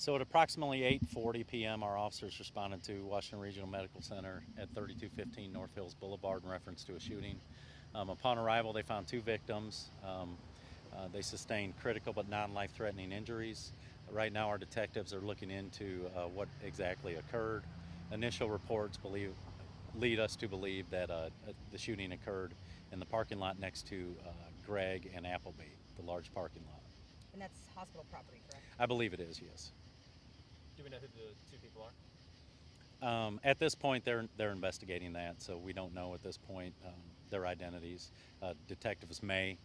So at approximately 8:40 p.m., our officers responded to Washington Regional Medical Center at 3215 North Hills Boulevard in reference to a shooting. Upon arrival, they found two victims. They sustained critical but non-life-threatening injuries. Right now, our detectives are looking into what exactly occurred. Initial reports lead us to believe that the shooting occurred in the parking lot next to Greg and Appleby, the large parking lot. And that's hospital property, correct? I believe it is, yes. Do we know who the two people are? At this point, they're investigating that, so we don't know at this point their identities. Detectives may.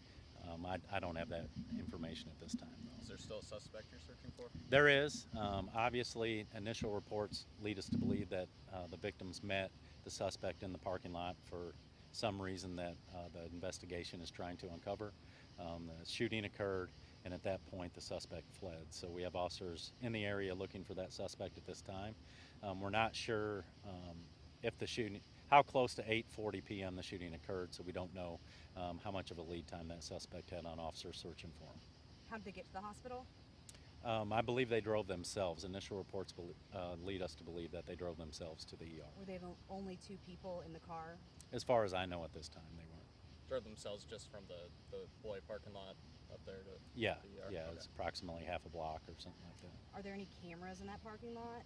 I don't have that information at this time, though. Is there still a suspect you're searching for? There is. Obviously, initial reports lead us to believe that the victims met the suspect in the parking lot for some reason that the investigation is trying to uncover. The shooting occurred, and at that point, the suspect fled. So we have officers in the area looking for that suspect at this time. We're not sure if the shooting, how close to 8:40 p.m. the shooting occurred, so we don't know how much of a lead time that suspect had on officers searching for him. How did they get to the hospital? I believe they drove themselves. Initial reports lead us to believe that they drove themselves to the ER. Were they the only two people in the car? As far as I know at this time, they weren't. Drove themselves just from the Boy parking lot up there to Yeah, the ER? yeah, Okay. it's approximately half a block or something like that. Are there any cameras in that parking lot?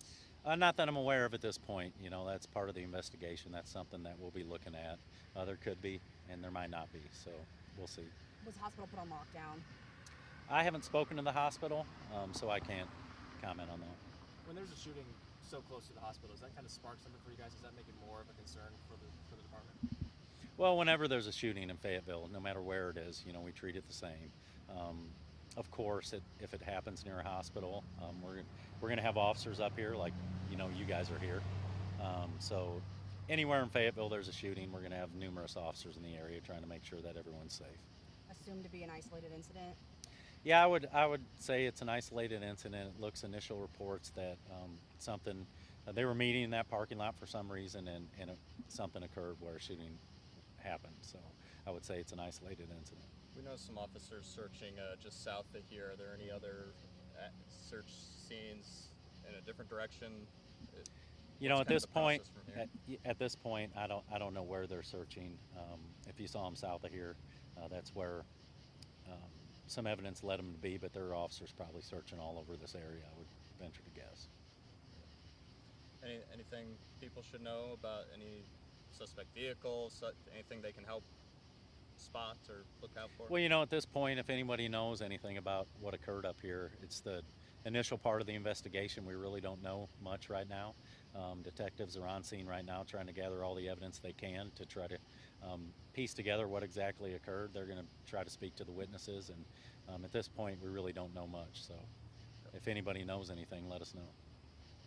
Not that I'm aware of at this point. You know, that's part of the investigation. That's something that we'll be looking at. There could be, and there might not be, so we'll see. Was the hospital put on lockdown? I haven't spoken to the hospital, so I can't comment on that. When there's a shooting so close to the hospital, does that kind of spark something for you guys? Does that make it more of a concern for the department? Well, whenever there's a shooting in Fayetteville, no matter where it is, you know, we treat it the same. Of course, if it happens near a hospital, we're going to have officers up here, like you know, you guys are here. So anywhere in Fayetteville there's a shooting, we're going to have numerous officers in the area trying to make sure that everyone's safe. Assumed to be an isolated incident? Yeah, I would say it's an isolated incident. It looks initial reports that something they were meeting in that parking lot for some reason, and something occurred where a shooting happened. So I would say it's an isolated incident. We know some officers searching just south of here. Are there any other search scenes in a different direction? You know, What's at kind of this the point, process from here? at this point, I don't know where they're searching. If you saw them south of here, that's where some evidence led them to be. But there are officers probably searching all over this area, I would venture to guess. Anything people should know about any suspect vehicles? Anything they can help spot or look out for? Well, you know, at this point, if anybody knows anything about what occurred up here, it's the initial part of the investigation. We really don't know much right now. Detectives are on scene right now trying to gather all the evidence they can to try to piece together what exactly occurred. They're going to try to speak to the witnesses, and at this point, we really don't know much. So if anybody knows anything, let us know.